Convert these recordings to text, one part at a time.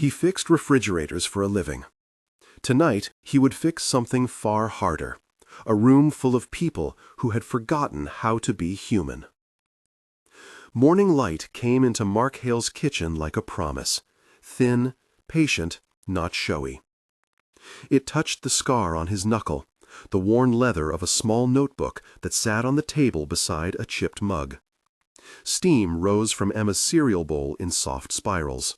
He fixed refrigerators for a living. Tonight, he would fix something far harder, a room full of people who had forgotten how to be human. Morning light came into Mark Hale's kitchen like a promise, thin, patient, not showy. It touched the scar on his knuckle, the worn leather of a small notebook that sat on the table beside a chipped mug. Steam rose from Emma's cereal bowl in soft spirals.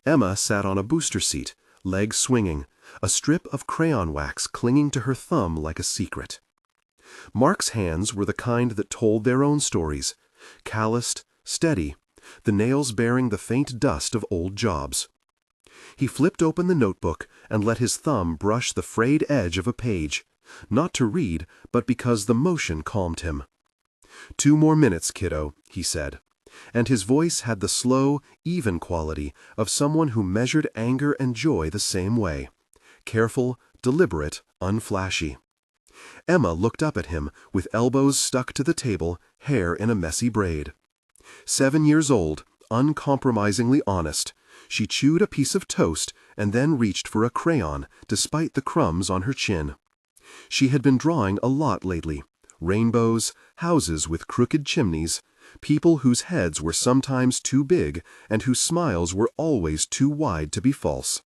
Emma sat on a booster seat, legs swinging, a strip of crayon wax clinging to her thumb like a secret. Mark's hands were the kind that told their own stories, calloused, steady, the nails bearing the faint dust of old jobs. He flipped open the notebook and let his thumb brush the frayed edge of a page, not to read, but because the motion calmed him. "2 more minutes, kiddo," he said, and his voice had the slow, even quality of someone who measured anger and joy the same way, careful, deliberate, unflashy. Emma looked up at him, with elbows stuck to the table, hair in a messy braid. 7 years old, uncompromisingly honest, she chewed a piece of toast and then reached for a crayon, despite the crumbs on her chin. She had been drawing a lot lately: rainbows, houses with crooked chimneys, people whose heads were sometimes too big and whose smiles were always too wide to be false.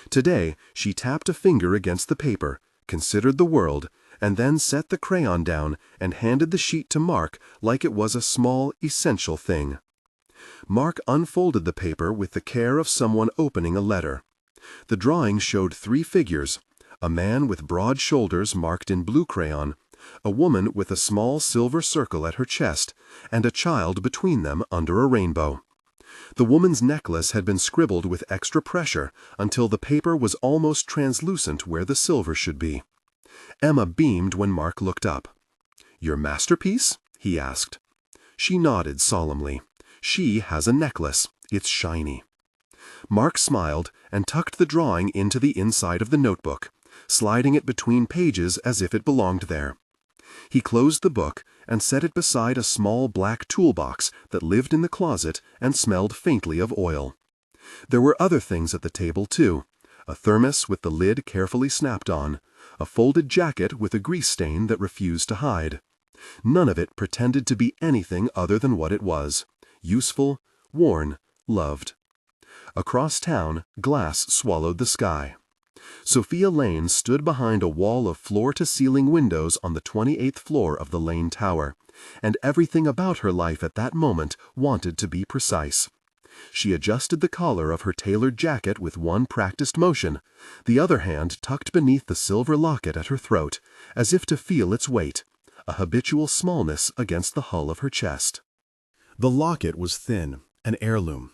Today, she tapped a finger against the paper, considered the world, and then set the crayon down and handed the sheet to Mark like it was a small, essential thing. Mark unfolded the paper with the care of someone opening a letter. The drawing showed 3 figures: a man with broad shoulders marked in blue crayon, a woman with a small silver circle at her chest, and a child between them under a rainbow. The woman's necklace had been scribbled with extra pressure until the paper was almost translucent where the silver should be. Emma beamed when Mark looked up. "Your masterpiece?" he asked. She nodded solemnly. "She has a necklace. It's shiny." Mark smiled and tucked the drawing into the inside of the notebook, sliding it between pages as if it belonged there. He closed the book and set it beside a small black toolbox that lived in the closet and smelled faintly of oil. There were other things at the table, too: a thermos with the lid carefully snapped on, a folded jacket with a grease stain that refused to hide. None of it pretended to be anything other than what it was: useful, worn, loved. Across town, glass swallowed the sky. Sophia Lane stood behind a wall of floor-to-ceiling windows on the 28th floor of the Lane Tower, and everything about her life at that moment wanted to be precise. She adjusted the collar of her tailored jacket with one practiced motion, the other hand tucked beneath the silver locket at her throat, as if to feel its weight, a habitual smallness against the hull of her chest. The locket was thin, an heirloom.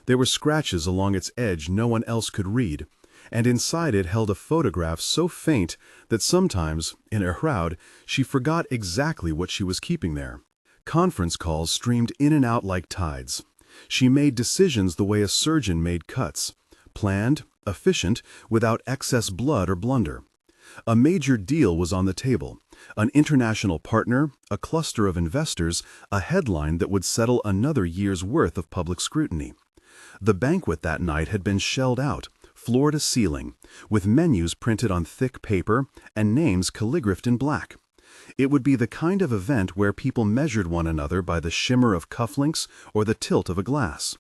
There were scratches along its edge no one else could read, and inside it held a photograph so faint that sometimes, in a crowd, she forgot exactly what she was keeping there. Conference calls streamed in and out like tides. She made decisions the way a surgeon made cuts: planned, efficient, without excess blood or blunder. A major deal was on the table: an international partner, a cluster of investors, a headline that would settle another year's worth of public scrutiny. The banquet that night had been shelled out, floor to ceiling, with menus printed on thick paper and names calligraphed in black. It would be the kind of event where people measured one another by the shimmer of cufflinks or the tilt of a glass.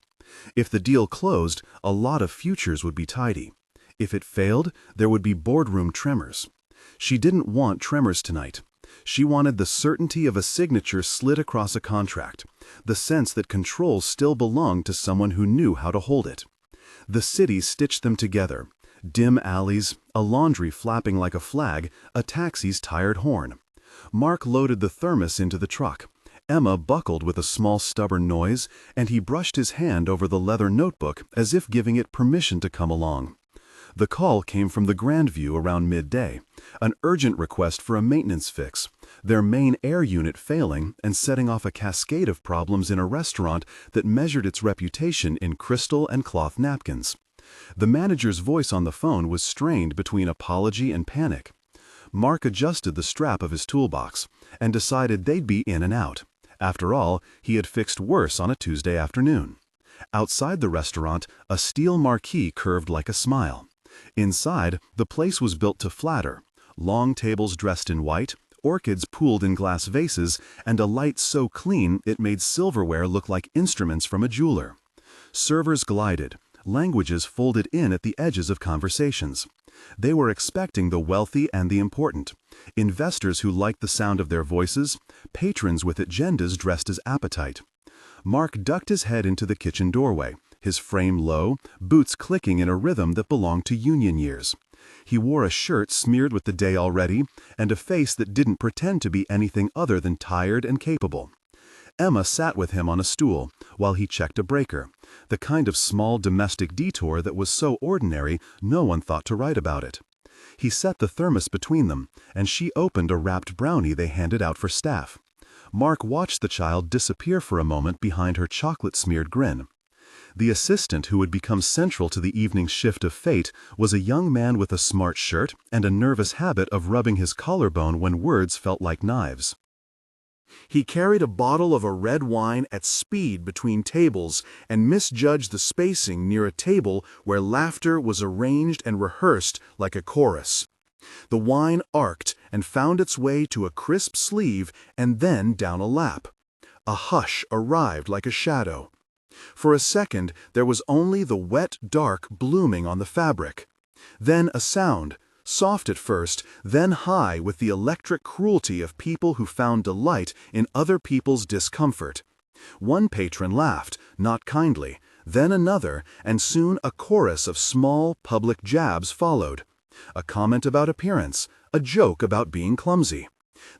If the deal closed, a lot of futures would be tidy. If it failed, there would be boardroom tremors. She didn't want tremors tonight. She wanted the certainty of a signature slid across a contract, the sense that control still belonged to someone who knew how to hold it. The city stitched them together: dim alleys, a laundry flapping like a flag, a taxi's tired horn. Mark loaded the thermos into the truck. Emma buckled with a small stubborn noise, and he brushed his hand over the leather notebook as if giving it permission to come along. The call came from the Grandview around midday, an urgent request for a maintenance fix, their main air unit failing and setting off a cascade of problems in a restaurant that measured its reputation in crystal and cloth napkins. The manager's voice on the phone was strained between apology and panic. Mark adjusted the strap of his toolbox and decided they'd be in and out. After all, he had fixed worse on a Tuesday afternoon. Outside the restaurant, a steel marquee curved like a smile. Inside, the place was built to flatter. Long tables dressed in white, orchids pooled in glass vases, and a light so clean it made silverware look like instruments from a jeweler. Servers glided, languages folded in at the edges of conversations. They were expecting the wealthy and the important, investors who liked the sound of their voices, patrons with agendas dressed as appetite. Mark ducked his head into the kitchen doorway, his frame low, boots clicking in a rhythm that belonged to union years. He wore a shirt smeared with the day already, and a face that didn't pretend to be anything other than tired and capable. Emma sat with him on a stool, while he checked a breaker, the kind of small domestic detour that was so ordinary no one thought to write about it. He set the thermos between them, and she opened a wrapped brownie they handed out for staff. Mark watched the child disappear for a moment behind her chocolate-smeared grin. The assistant who would become central to the evening's shift of fate was a young man with a smart shirt and a nervous habit of rubbing his collarbone when words felt like knives. He carried a bottle of a red wine at speed between tables and misjudged the spacing near a table where laughter was arranged and rehearsed like a chorus. The wine arced and found its way to a crisp sleeve and then down a lap. A hush arrived like a shadow. For a second, there was only the wet dark blooming on the fabric. Then a sound, soft at first, then high with the electric cruelty of people who found delight in other people's discomfort. One patron laughed, not kindly, then another, and soon a chorus of small, public jabs followed. A comment about appearance, a joke about being clumsy.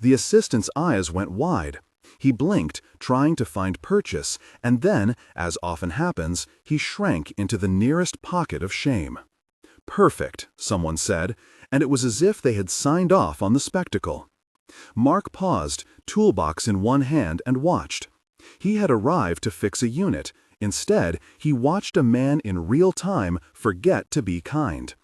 The assistant's eyes went wide. He blinked, trying to find purchase, and then, as often happens, he shrank into the nearest pocket of shame. "Perfect," someone said, and it was as if they had signed off on the spectacle. Mark paused, toolbox in one hand, and watched. He had arrived to fix a unit. Instead, he watched a man in real time forget to be kind.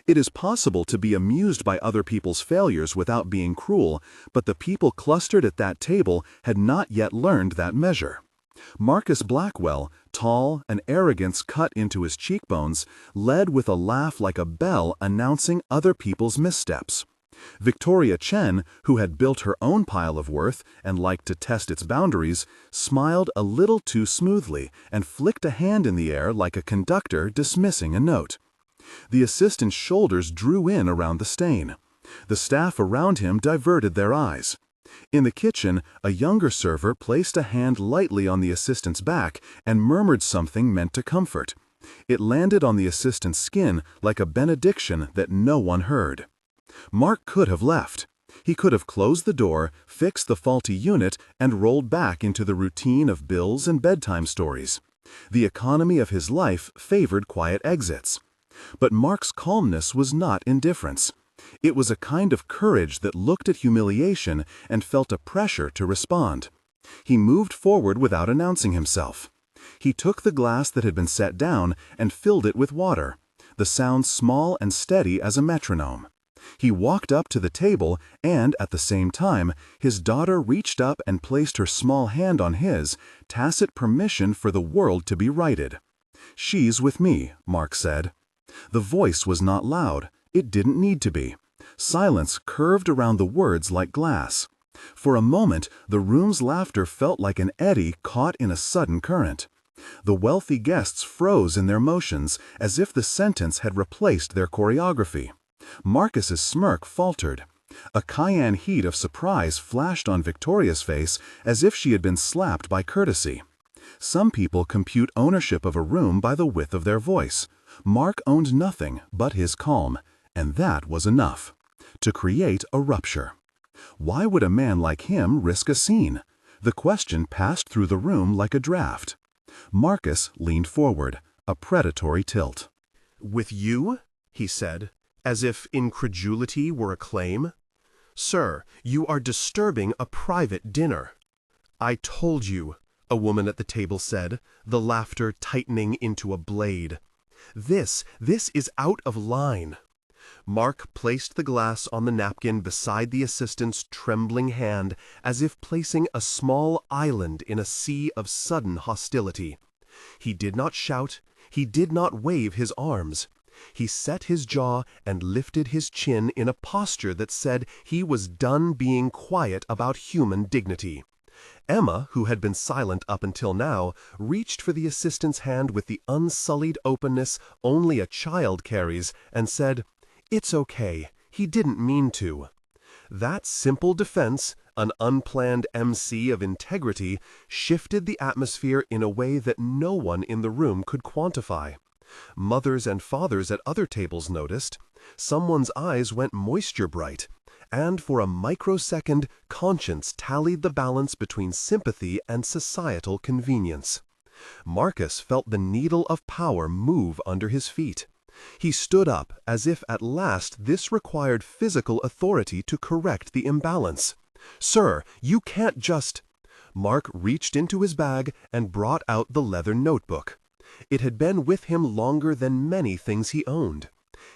It is possible to be amused by other people's failures without being cruel, but the people clustered at that table had not yet learned that measure. Marcus Blackwell, tall, an arrogance cut into his cheekbones, led with a laugh like a bell announcing other people's missteps. Victoria Chen, who had built her own pile of worth and liked to test its boundaries, smiled a little too smoothly and flicked a hand in the air like a conductor dismissing a note. The assistant's shoulders drew in around the stain. The staff around him diverted their eyes. In the kitchen, a younger server placed a hand lightly on the assistant's back and murmured something meant to comfort. It landed on the assistant's skin like a benediction that no one heard. Mark could have left. He could have closed the door, fixed the faulty unit, and rolled back into the routine of bills and bedtime stories. The economy of his life favored quiet exits. But Mark's calmness was not indifference. It was a kind of courage that looked at humiliation and felt a pressure to respond. He moved forward without announcing himself. He took the glass that had been set down and filled it with water, the sound small and steady as a metronome. He walked up to the table and, at the same time, his daughter reached up and placed her small hand on his, tacit permission for the world to be righted. "She's with me," Mark said. The voice was not loud. It didn't need to be. Silence curved around the words like glass. For a moment, the room's laughter felt like an eddy caught in a sudden current. The wealthy guests froze in their motions, as if the sentence had replaced their choreography. Marcus's smirk faltered. A cayenne heat of surprise flashed on Victoria's face, as if she had been slapped by courtesy. Some people compute ownership of a room by the width of their voice. Mark owned nothing but his calm, and that was enough to create a rupture. Why would a man like him risk a scene? The question passed through the room like a draft. Marcus leaned forward, a predatory tilt. "With you?" he said, as if incredulity were a claim. "Sir, you are disturbing a private dinner." "I told you," a woman at the table said, the laughter tightening into a blade. This is out of line." Mark placed the glass on the napkin beside the assistant's trembling hand, as if placing a small island in a sea of sudden hostility. He did not shout, he did not wave his arms. He set his jaw and lifted his chin in a posture that said he was done being quiet about human dignity. Emma, who had been silent up until now, reached for the assistant's hand with the unsullied openness only a child carries and said, "It's okay, he didn't mean to." That simple defense, an unplanned MC of integrity, shifted the atmosphere in a way that no one in the room could quantify. Mothers and fathers at other tables noticed. Someone's eyes went moisture bright, and for a microsecond, conscience tallied the balance between sympathy and societal convenience. Marcus felt the needle of power move under his feet. He stood up as if at last this required physical authority to correct the imbalance. "Sir, you can't just—" Mark reached into his bag and brought out the leather notebook. It had been with him longer than many things he owned.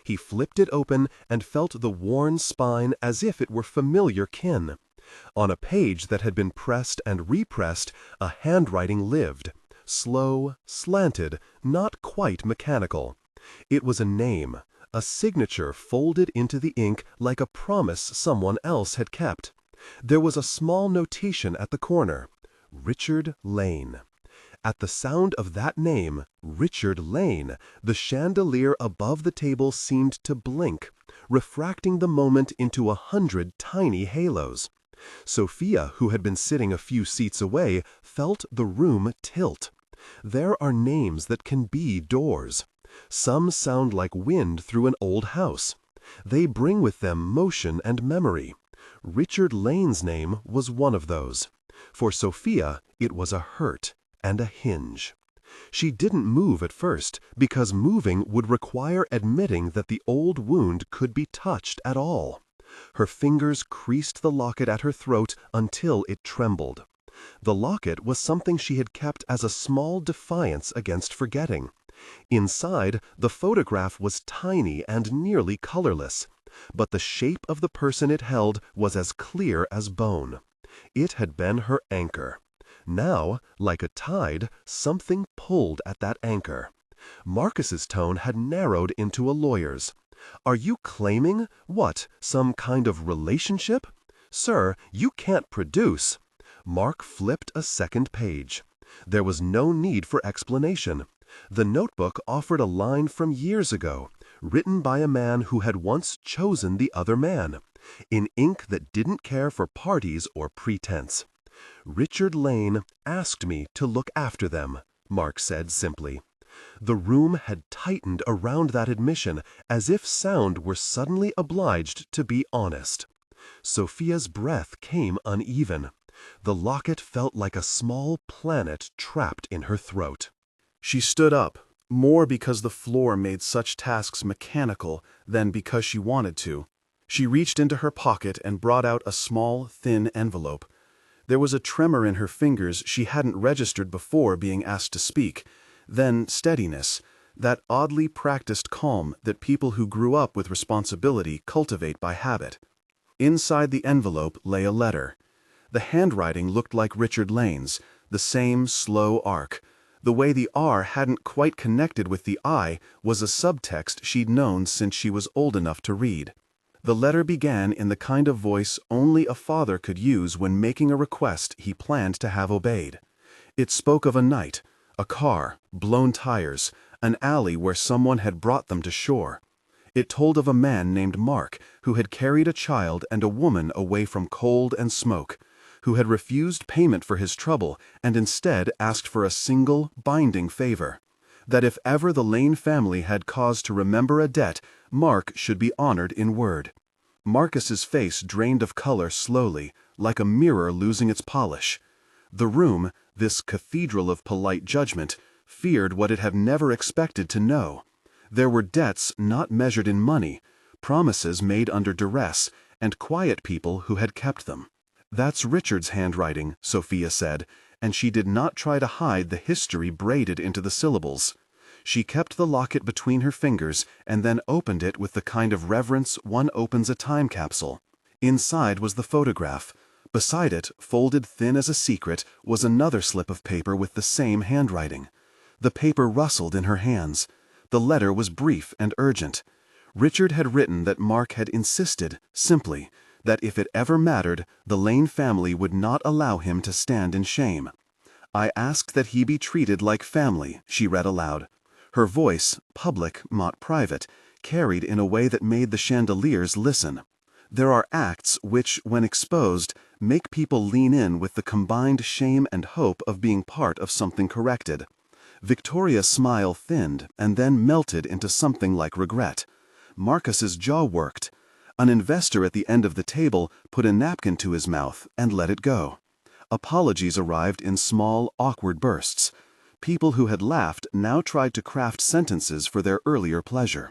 He flipped it open and felt the worn spine as if it were familiar kin. On a page that had been pressed and repressed, a handwriting lived. Slow, slanted, not quite mechanical. It was a name, a signature folded into the ink like a promise someone else had kept. There was a small notation at the corner, Richard Lane. At the sound of that name, Richard Lane, the chandelier above the table seemed to blink, refracting the moment into 100 tiny halos. Sophia, who had been sitting a few seats away, felt the room tilt. There are names that can be doors. Some sound like wind through an old house. They bring with them motion and memory. Richard Lane's name was one of those. For Sophia, it was a hurt and a hinge. She didn't move at first, because moving would require admitting that the old wound could be touched at all. Her fingers creased the locket at her throat until it trembled. The locket was something she had kept as a small defiance against forgetting. Inside, the photograph was tiny and nearly colorless, but the shape of the person it held was as clear as bone. It had been her anchor. Now, like a tide, something pulled at that anchor. Marcus's tone had narrowed into a lawyer's. "Are you claiming, what, some kind of relationship? Sir, you can't produce—" Mark flipped a second page. There was no need for explanation. The notebook offered a line from years ago, written by a man who had once chosen the other man, in ink that didn't care for parties or pretense. "Richard Lane asked me to look after them," Mark said simply. The room had tightened around that admission as if sound were suddenly obliged to be honest. Sophia's breath came uneven. The locket felt like a small planet trapped in her throat. She stood up, more because the floor made such tasks mechanical than because she wanted to. She reached into her pocket and brought out a small, thin envelope. There was a tremor in her fingers she hadn't registered before being asked to speak. Then steadiness, that oddly practiced calm that people who grew up with responsibility cultivate by habit. Inside the envelope lay a letter. The handwriting looked like Richard Lane's, the same slow arc. The way the R hadn't quite connected with the I was a subtext she'd known since she was old enough to read. The letter began in the kind of voice only a father could use when making a request he planned to have obeyed. It spoke of a night, a car, blown tires, an alley where someone had brought them to shore. It told of a man named Mark who had carried a child and a woman away from cold and smoke, who had refused payment for his trouble and instead asked for a single, binding favor. That if ever the Lane family had cause to remember a debt, Mark should be honored in word. Marcus's face drained of color slowly, like a mirror losing its polish. The room, this cathedral of polite judgment, feared what it had never expected to know. There were debts not measured in money, promises made under duress, and quiet people who had kept them. "That's Richard's handwriting," Sophia said, and she did not try to hide the history braided into the syllables. She kept the locket between her fingers and then opened it with the kind of reverence one opens a time capsule. Inside was the photograph. Beside it, folded thin as a secret, was another slip of paper with the same handwriting. The paper rustled in her hands. The letter was brief and urgent. Richard had written that Mark had insisted, simply, that if it ever mattered, the Lane family would not allow him to stand in shame. "I ask that he be treated like family," she read aloud. Her voice, public, not private, carried in a way that made the chandeliers listen. There are acts which, when exposed, make people lean in with the combined shame and hope of being part of something corrected. Victoria's smile thinned and then melted into something like regret. Marcus's jaw worked. An investor at the end of the table put a napkin to his mouth and let it go. Apologies arrived in small, awkward bursts. People who had laughed now tried to craft sentences for their earlier pleasure.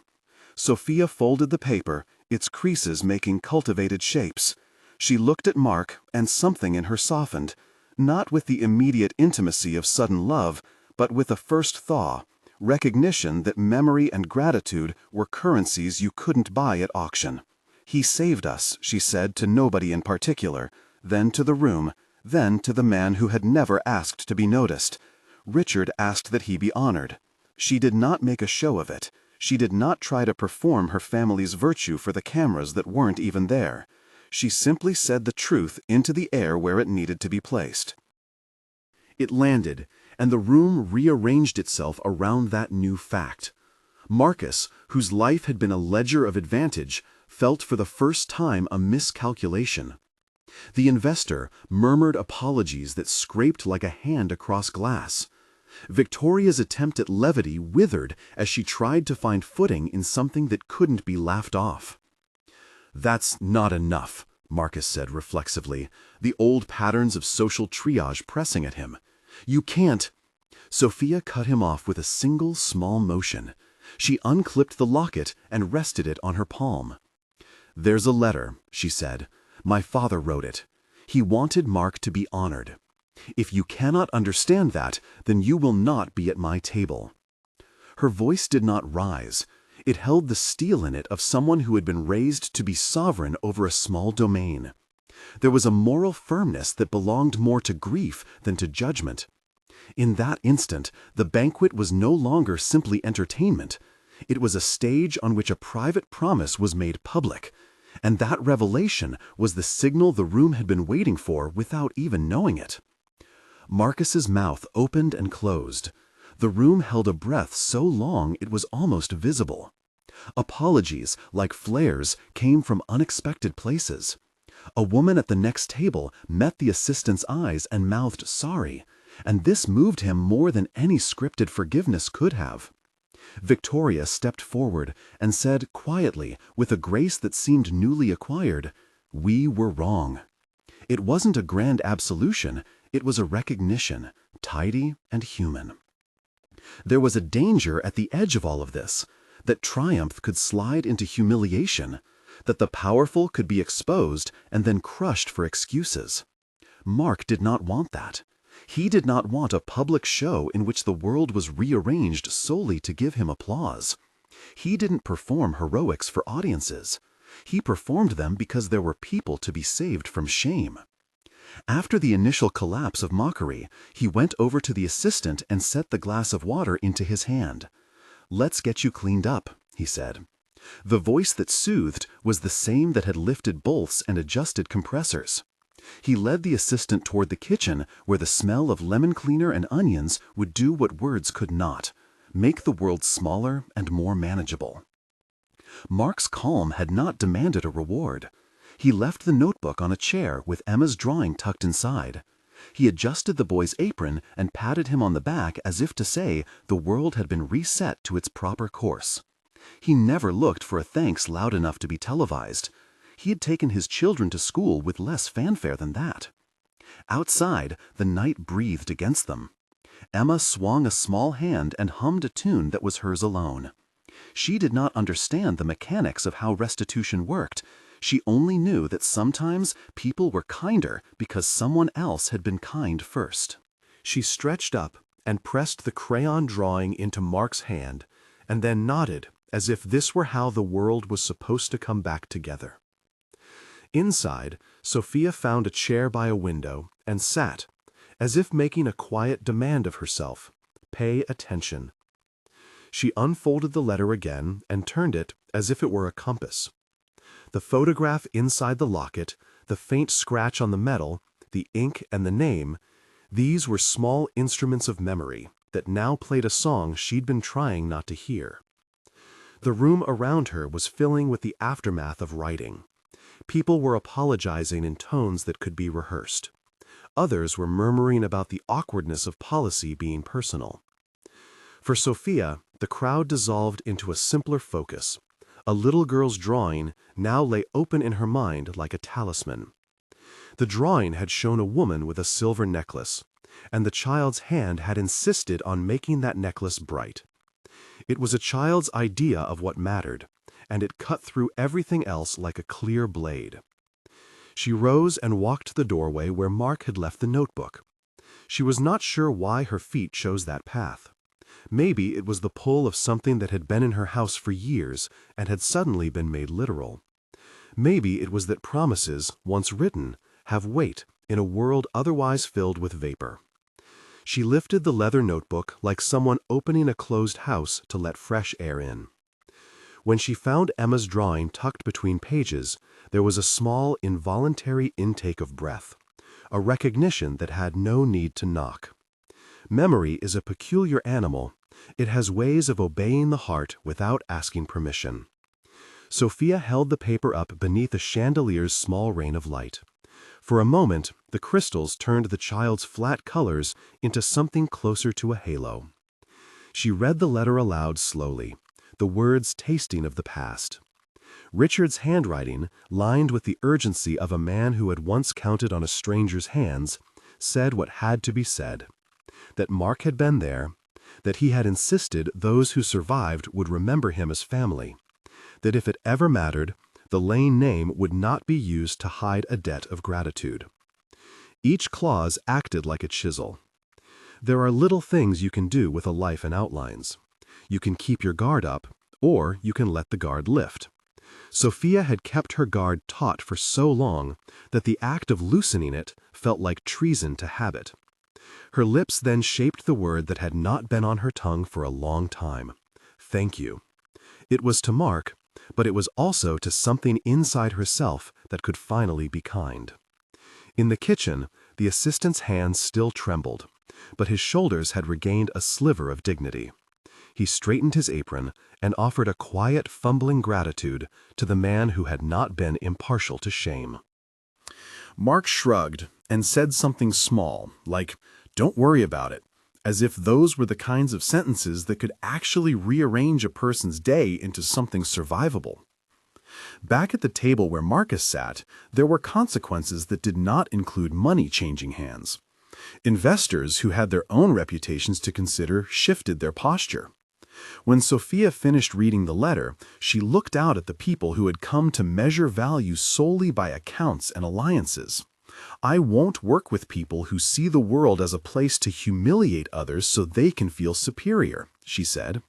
Sophia folded the paper, its creases making cultivated shapes. She looked at Mark, and something in her softened, not with the immediate intimacy of sudden love, but with a first thaw, recognition that memory and gratitude were currencies you couldn't buy at auction. "He saved us," she said to nobody in particular, then to the room, then to the man who had never asked to be noticed. Richard asked that he be honored. She did not make a show of it. She did not try to perform her family's virtue for the cameras that weren't even there. She simply said the truth into the air where it needed to be placed. It landed, and the room rearranged itself around that new fact. Marcus, whose life had been a ledger of advantage, felt for the first time a miscalculation. The investor murmured apologies that scraped like a hand across glass. Victoria's attempt at levity withered as she tried to find footing in something that couldn't be laughed off. "That's not enough," Marcus said reflexively, the old patterns of social triage pressing at him. "You can't—" Sophia cut him off with a single small motion. She unclipped the locket and rested it on her palm. "There's a letter," she said. "My father wrote it. He wanted Mark to be honored. If you cannot understand that, then you will not be at my table." Her voice did not rise. It held the steel in it of someone who had been raised to be sovereign over a small domain. There was a moral firmness that belonged more to grief than to judgment. In that instant, the banquet was no longer simply entertainment. It was a stage on which a private promise was made public, and that revelation was the signal the room had been waiting for without even knowing it. Marcus's mouth opened and closed. The room held a breath so long it was almost visible. Apologies, like flares, came from unexpected places. A woman at the next table met the assistant's eyes and mouthed sorry, and this moved him more than any scripted forgiveness could have. Victoria stepped forward and said quietly, with a grace that seemed newly acquired, "We were wrong." It wasn't a grand absolution, it was a recognition, tidy and human. There was a danger at the edge of all of this, that triumph could slide into humiliation, that the powerful could be exposed and then crushed for excuses. Mark did not want that. He did not want a public show in which the world was rearranged solely to give him applause. He didn't perform heroics for audiences. He performed them because there were people to be saved from shame. After the initial collapse of mockery, he went over to the assistant and set the glass of water into his hand. "Let's get you cleaned up," he said. The voice that soothed was the same that had lifted bolts and adjusted compressors. He led the assistant toward the kitchen, where the smell of lemon cleaner and onions would do what words could not, make the world smaller and more manageable. Mark's calm had not demanded a reward. He left the notebook on a chair with Emma's drawing tucked inside. He adjusted the boy's apron and patted him on the back as if to say the world had been reset to its proper course. He never looked for a thanks loud enough to be televised. He had taken his children to school with less fanfare than that. Outside, the night breathed against them. Emma swung a small hand and hummed a tune that was hers alone. She did not understand the mechanics of how restitution worked. She only knew that sometimes people were kinder because someone else had been kind first. She stretched up and pressed the crayon drawing into Mark's hand, and then nodded as if this were how the world was supposed to come back together. Inside, Sophia found a chair by a window and sat, as if making a quiet demand of herself, Pay attention. She unfolded the letter again and turned it as if it were a compass. The photograph inside the locket, the faint scratch on the metal, the ink and the name, these were small instruments of memory that now played a song she'd been trying not to hear. The room around her was filling with the aftermath of writing. People were apologizing in tones that could be rehearsed. Others were murmuring about the awkwardness of policy being personal. For Sophia, the crowd dissolved into a simpler focus. A little girl's drawing now lay open in her mind like a talisman. The drawing had shown a woman with a silver necklace, and the child's hand had insisted on making that necklace bright. It was a child's idea of what mattered, and it cut through everything else like a clear blade. She rose and walked to the doorway where Mark had left the notebook. She was not sure why her feet chose that path. Maybe it was the pull of something that had been in her house for years and had suddenly been made literal. Maybe it was that promises, once written, have weight in a world otherwise filled with vapor. She lifted the leather notebook like someone opening a closed house to let fresh air in. When she found Emma's drawing tucked between pages, there was a small, involuntary intake of breath, a recognition that had no need to knock. Memory is a peculiar animal. It has ways of obeying the heart without asking permission. Sophia held the paper up beneath a chandelier's small rain of light. For a moment, the crystals turned the child's flat colors into something closer to a halo. She read the letter aloud slowly, the words tasting of the past. Richard's handwriting, lined with the urgency of a man who had once counted on a stranger's hands, said what had to be said. That Mark had been there, that he had insisted those who survived would remember him as family, that if it ever mattered, the Lane name would not be used to hide a debt of gratitude. Each clause acted like a chisel. There are little things you can do with a life in outlines. You can keep your guard up, or you can let the guard lift. Sophia had kept her guard taut for so long that the act of loosening it felt like treason to habit. Her lips then shaped the word that had not been on her tongue for a long time. Thank you. It was to Mark, but it was also to something inside herself that could finally be kind. In the kitchen, the assistant's hands still trembled, but his shoulders had regained a sliver of dignity. He straightened his apron and offered a quiet, fumbling gratitude to the man who had not been impartial to shame. Mark shrugged and said something small, like, "Don't worry about it," as if those were the kinds of sentences that could actually rearrange a person's day into something survivable. Back at the table where Marcus sat, there were consequences that did not include money changing hands. Investors who had their own reputations to consider shifted their posture. When Sophia finished reading the letter, she looked out at the people who had come to measure value solely by accounts and alliances. "I won't work with people who see the world as a place to humiliate others so they can feel superior," she said.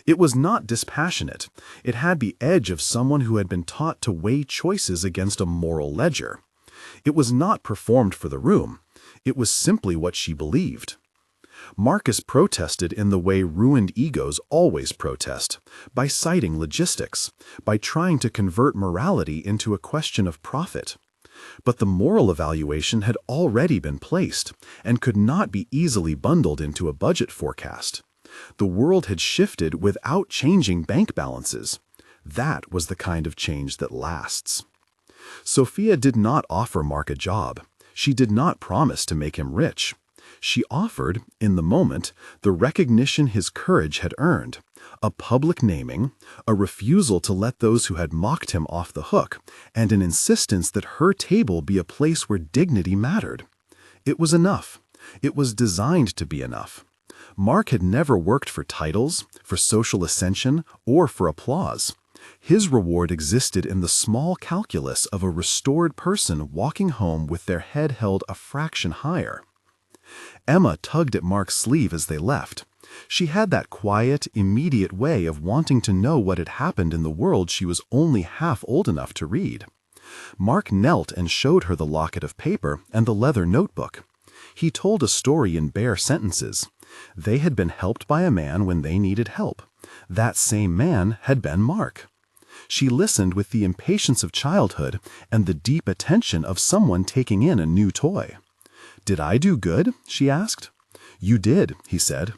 It was not dispassionate. It had the edge of someone who had been taught to weigh choices against a moral ledger. It was not performed for the room. It was simply what she believed. Marcus protested in the way ruined egos always protest, by citing logistics, by trying to convert morality into a question of profit. But the moral evaluation had already been placed and could not be easily bundled into a budget forecast. The world had shifted without changing bank balances. That was the kind of change that lasts. Sophia did not offer Mark a job. She did not promise to make him rich. She offered, in the moment, the recognition his courage had earned, a public naming, a refusal to let those who had mocked him off the hook, and an insistence that her table be a place where dignity mattered. It was enough. It was designed to be enough. Mark had never worked for titles, for social ascension, or for applause. His reward existed in the small calculus of a restored person walking home with their head held a fraction higher. Emma tugged at Mark's sleeve as they left. She had that quiet, immediate way of wanting to know what had happened in the world she was only half old enough to read. Mark knelt and showed her the locket of paper and the leather notebook. He told a story in bare sentences. They had been helped by a man when they needed help. That same man had been Mark. She listened with the impatience of childhood and the deep attention of someone taking in a new toy. "Did I do good?" she asked. "You did," he said.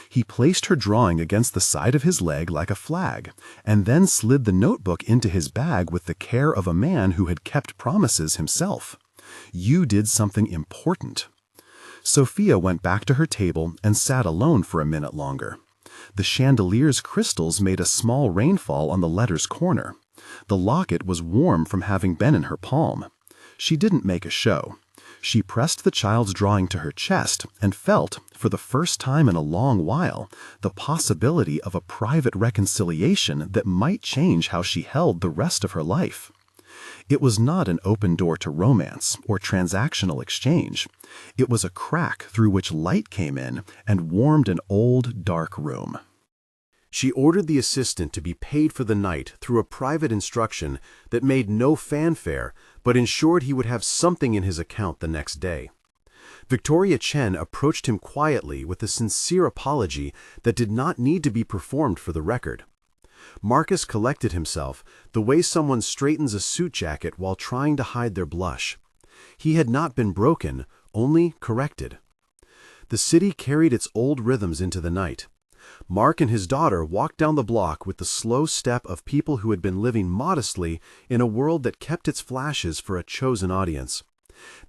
He placed her drawing against the side of his leg like a flag, and then slid the notebook into his bag with the care of a man who had kept promises himself. "You did something important." Sophia went back to her table and sat alone for a minute longer. The chandelier's crystals made a small rainfall on the letter's corner. The locket was warm from having been in her palm. She didn't make a show. She pressed the child's drawing to her chest and felt, for the first time in a long while, the possibility of a private reconciliation that might change how she held the rest of her life. It was not an open door to romance or transactional exchange. It was a crack through which light came in and warmed an old, dark room. She ordered the assistant to be paid for the night through a private instruction that made no fanfare, but ensured he would have something in his account the next day. Victoria Chen approached him quietly with a sincere apology that did not need to be performed for the record. Marcus collected himself, the way someone straightens a suit jacket while trying to hide their blush. He had not been broken, only corrected. The city carried its old rhythms into the night. Mark and his daughter walked down the block with the slow step of people who had been living modestly in a world that kept its flashes for a chosen audience.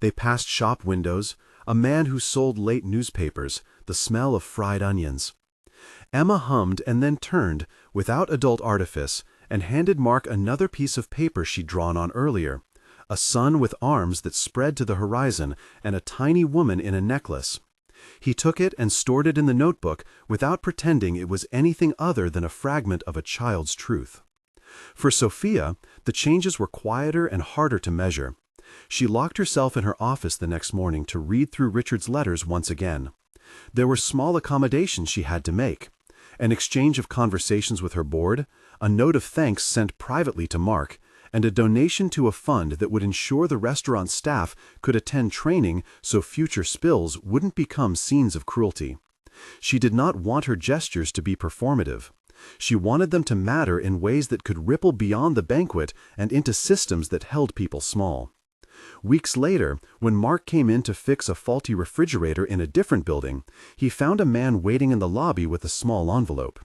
They passed shop windows, a man who sold late newspapers, the smell of fried onions. Emma hummed and then turned, without adult artifice, and handed Mark another piece of paper she'd drawn on earlier, a sun with arms that spread to the horizon and a tiny woman in a necklace. He took it and stored it in the notebook without pretending it was anything other than a fragment of a child's truth. For Sophia, the changes were quieter and harder to measure. She locked herself in her office the next morning to read through Richard's letters once again. There were small accommodations she had to make. An exchange of conversations with her board, a note of thanks sent privately to Mark, and a donation to a fund that would ensure the restaurant staff could attend training so future spills wouldn't become scenes of cruelty. She did not want her gestures to be performative. She wanted them to matter in ways that could ripple beyond the banquet and into systems that held people small. Weeks later, when Mark came in to fix a faulty refrigerator in a different building, he found a man waiting in the lobby with a small envelope.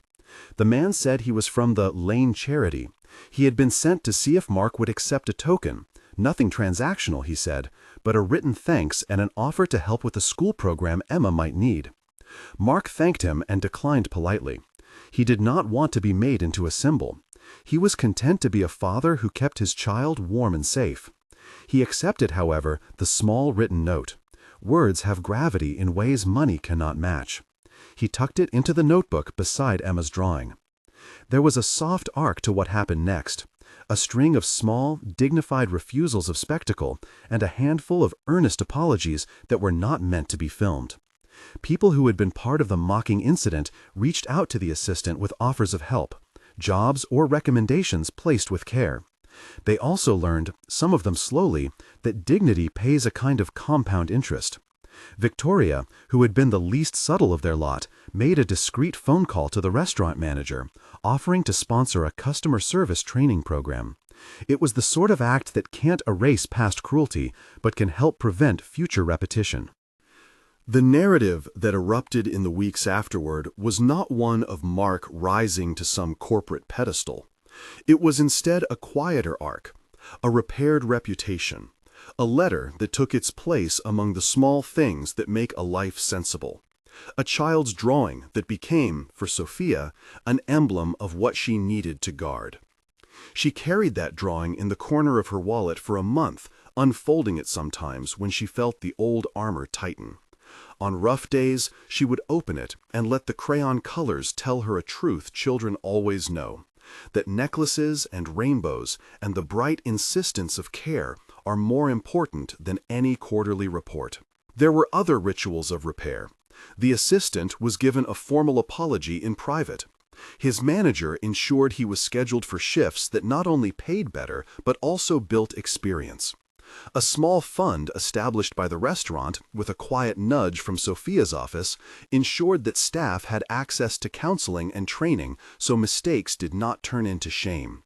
The man said he was from the Lane Charity. He had been sent to see if Mark would accept a token. Nothing transactional, he said, but a written thanks and an offer to help with a school program Emma might need. Mark thanked him and declined politely. He did not want to be made into a symbol. He was content to be a father who kept his child warm and safe. He accepted, however, the small written note. Words have gravity in ways money cannot match. He tucked it into the notebook beside Emma's drawing. There was a soft arc to what happened next, a string of small, dignified refusals of spectacle, and a handful of earnest apologies that were not meant to be filmed. People who had been part of the mocking incident reached out to the assistant with offers of help, jobs or recommendations placed with care. They also learned, some of them slowly, that dignity pays a kind of compound interest. Victoria, who had been the least subtle of their lot, made a discreet phone call to the restaurant manager, offering to sponsor a customer service training program. It was the sort of act that can't erase past cruelty, but can help prevent future repetition. The narrative that erupted in the weeks afterward was not one of Mark rising to some corporate pedestal. It was instead a quieter arc, a repaired reputation, a letter that took its place among the small things that make a life sensible, a child's drawing that became, for Sophia, an emblem of what she needed to guard. She carried that drawing in the corner of her wallet for a month, unfolding it sometimes when she felt the old armor tighten. On rough days, she would open it and let the crayon colors tell her a truth children always know, that necklaces and rainbows and the bright insistence of care are more important than any quarterly report. There were other rituals of repair. The assistant was given a formal apology in private. His manager ensured he was scheduled for shifts that not only paid better, but also built experience. A small fund established by the restaurant, with a quiet nudge from Sophia's office, ensured that staff had access to counseling and training so mistakes did not turn into shame.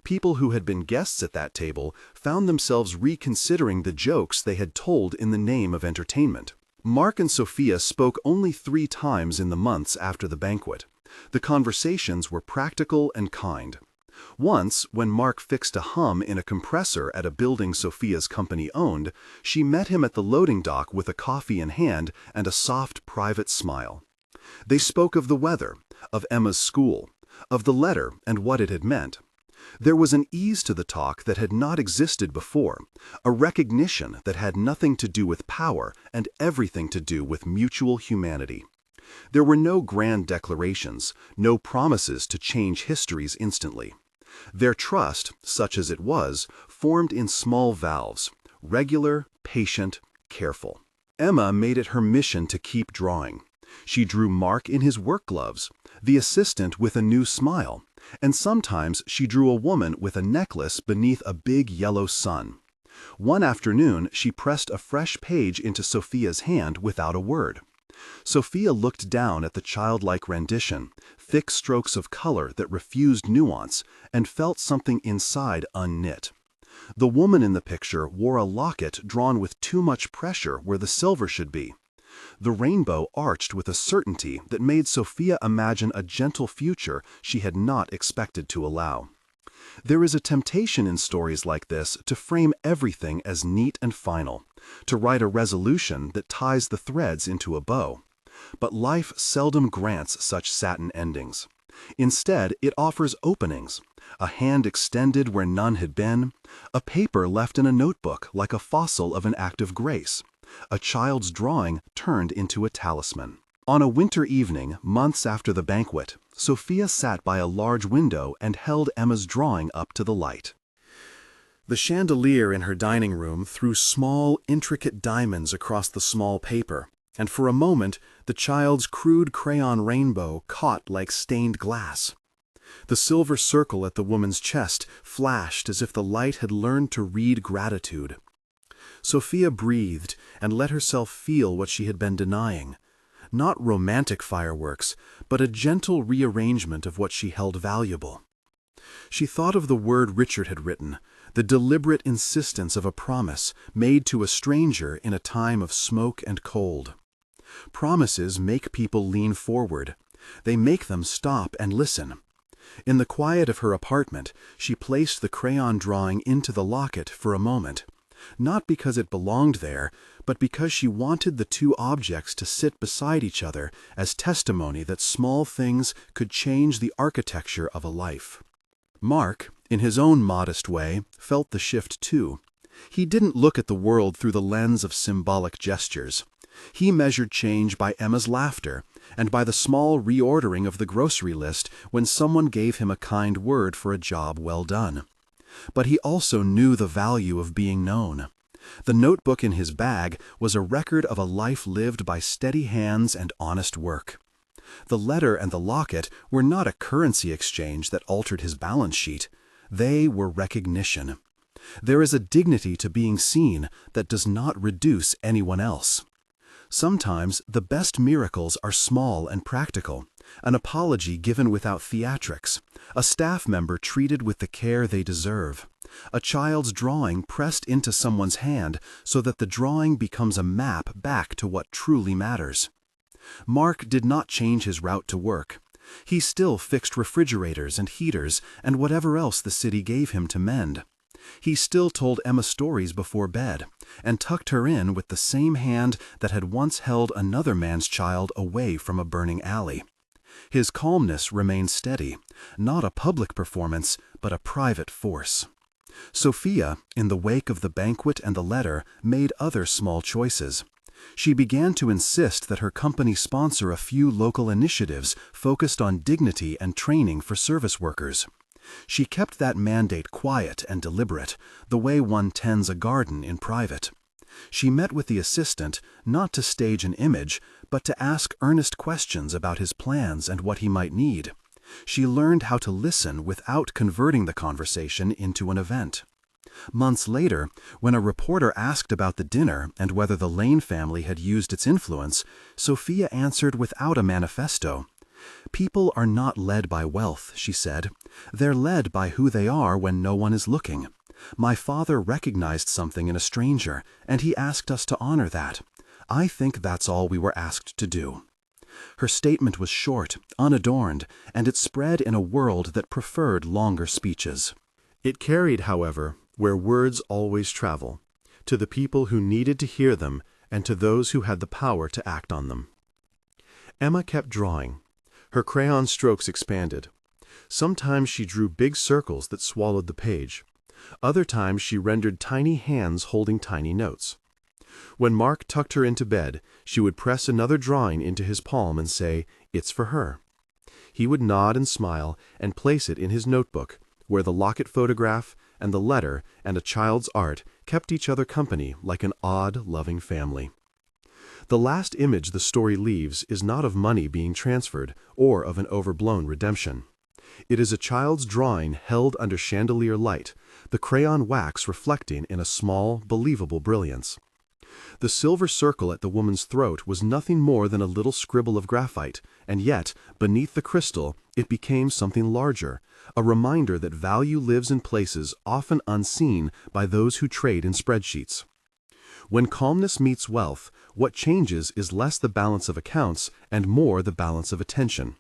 People who had been guests at that table found themselves reconsidering the jokes they had told in the name of entertainment. Mark and Sophia spoke only 3 times in the months after the banquet. The conversations were practical and kind. Once, when Mark fixed a hum in a compressor at a building Sophia's company owned, she met him at the loading dock with a coffee in hand and a soft, private smile. They spoke of the weather, of Emma's school, of the letter and what it had meant. There was an ease to the talk that had not existed before, a recognition that had nothing to do with power and everything to do with mutual humanity. There were no grand declarations, no promises to change histories instantly. Their trust, such as it was, formed in small valves, regular, patient, careful. Emma made it her mission to keep drawing. She drew Mark in his work gloves, the assistant with a new smile, and sometimes she drew a woman with a necklace beneath a big yellow sun. One afternoon she pressed a fresh page into Sophia's hand without a word. Sophia looked down at the childlike rendition, thick strokes of color that refused nuance, and felt something inside unknit. The woman in the picture wore a locket drawn with too much pressure where the silver should be. The rainbow arched with a certainty that made Sophia imagine a gentle future she had not expected to allow. There is a temptation in stories like this to frame everything as neat and final, to write a resolution that ties the threads into a bow. But life seldom grants such satin endings. Instead, it offers openings, a hand extended where none had been, a paper left in a notebook like a fossil of an act of grace, a child's drawing turned into a talisman. On a winter evening, months after the banquet, Sophia sat by a large window and held Emma's drawing up to the light. The chandelier in her dining room threw small, intricate diamonds across the small paper, and for a moment the child's crude crayon rainbow caught like stained glass. The silver circle at the woman's chest flashed as if the light had learned to read gratitude. Sophia breathed and let herself feel what she had been denying. Not romantic fireworks, but a gentle rearrangement of what she held valuable. She thought of the word Richard had written, the deliberate insistence of a promise made to a stranger in a time of smoke and cold. Promises make people lean forward. They make them stop and listen. In the quiet of her apartment, she placed the crayon drawing into the locket for a moment, not because it belonged there, but because she wanted the 2 objects to sit beside each other as testimony that small things could change the architecture of a life. Mark, in his own modest way, felt the shift too. He didn't look at the world through the lens of symbolic gestures. He measured change by Emma's laughter and by the small reordering of the grocery list when someone gave him a kind word for a job well done. But he also knew the value of being known. The notebook in his bag was a record of a life lived by steady hands and honest work. The letter and the locket were not a currency exchange that altered his balance sheet. They were recognition. There is a dignity to being seen that does not reduce anyone else. Sometimes the best miracles are small and practical, an apology given without theatrics, a staff member treated with the care they deserve, a child's drawing pressed into someone's hand so that the drawing becomes a map back to what truly matters. Mark did not change his route to work. He still fixed refrigerators and heaters and whatever else the city gave him to mend. He still told Emma stories before bed, and tucked her in with the same hand that had once held another man's child away from a burning alley. His calmness remained steady, not a public performance, but a private force. Sophia, in the wake of the banquet and the letter, made other small choices. She began to insist that her company sponsor a few local initiatives focused on dignity and training for service workers. She kept that mandate quiet and deliberate, the way one tends a garden in private. She met with the assistant, not to stage an image, but to ask earnest questions about his plans and what he might need. She learned how to listen without converting the conversation into an event. Months later, when a reporter asked about the dinner and whether the Lane family had used its influence, Sophia answered without a manifesto. "People are not led by wealth," she said. "They're led by who they are when no one is looking. My father recognized something in a stranger, and he asked us to honor that. I think that's all we were asked to do." Her statement was short, unadorned, and it spread in a world that preferred longer speeches. It carried, however, where words always travel, to the people who needed to hear them and to those who had the power to act on them. Emma kept drawing. Her crayon strokes expanded. Sometimes she drew big circles that swallowed the page. Other times she rendered tiny hands holding tiny notes. When Mark tucked her into bed, she would press another drawing into his palm and say, "It's for her." He would nod and smile and place it in his notebook, where the locket photograph and the letter and a child's art kept each other company like an odd, loving family. The last image the story leaves is not of money being transferred or of an overblown redemption. It is a child's drawing held under chandelier light, the crayon wax reflecting in a small, believable brilliance. The silver circle at the woman's throat was nothing more than a little scribble of graphite, and yet, beneath the crystal, it became something larger, a reminder that value lives in places often unseen by those who trade in spreadsheets. When calmness meets wealth, what changes is less the balance of accounts and more the balance of attention.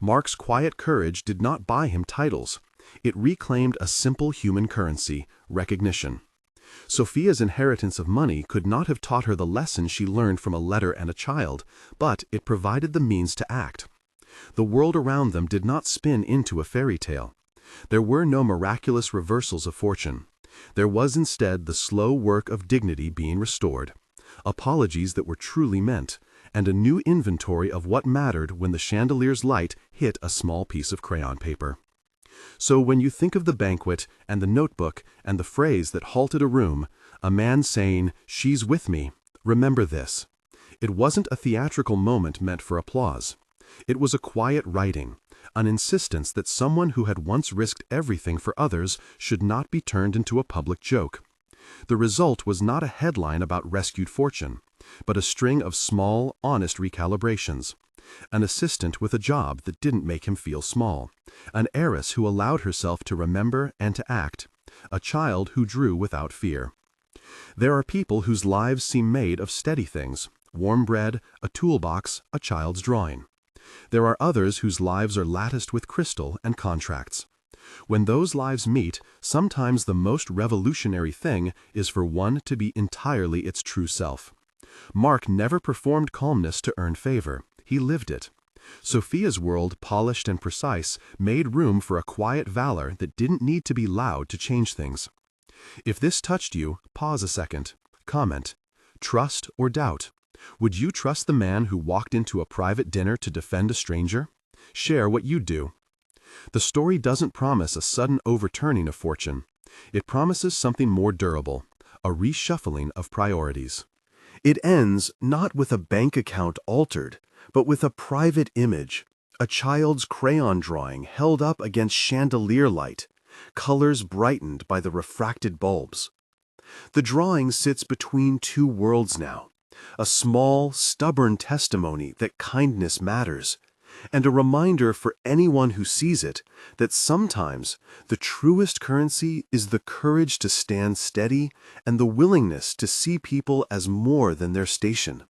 Mark's quiet courage did not buy him titles. It reclaimed a simple human currency, recognition. Sophia's inheritance of money could not have taught her the lesson she learned from a letter and a child, but it provided the means to act. The world around them did not spin into a fairy tale. There were no miraculous reversals of fortune. There was instead the slow work of dignity being restored, apologies that were truly meant, and a new inventory of what mattered when the chandelier's light hit a small piece of crayon paper. So when you think of the banquet and the notebook and the phrase that halted a room, a man saying, "She's with me," remember this. It wasn't a theatrical moment meant for applause. It was a quiet writing, an insistence that someone who had once risked everything for others should not be turned into a public joke. The result was not a headline about rescued fortune, but a string of small, honest recalibrations. An assistant with a job that didn't make him feel small. An heiress who allowed herself to remember and to act. A child who drew without fear. There are people whose lives seem made of steady things: warm bread, a toolbox, a child's drawing. There are others whose lives are latticed with crystal and contracts. When those lives meet, sometimes the most revolutionary thing is for one to be entirely its true self. Mark never performed calmness to earn favor. He lived it. Sophia's world, polished and precise, made room for a quiet valor that didn't need to be loud to change things. If this touched you, pause a second. Comment. Trust or doubt? Would you trust the man who walked into a private dinner to defend a stranger? Share what you'd do. The story doesn't promise a sudden overturning of fortune. It promises something more durable, a reshuffling of priorities. It ends not with a bank account altered, but with a private image, a child's crayon drawing held up against chandelier light, colors brightened by the refracted bulbs. The drawing sits between two worlds now, a small, stubborn testimony that kindness matters, and a reminder for anyone who sees it that sometimes the truest currency is the courage to stand steady and the willingness to see people as more than their station.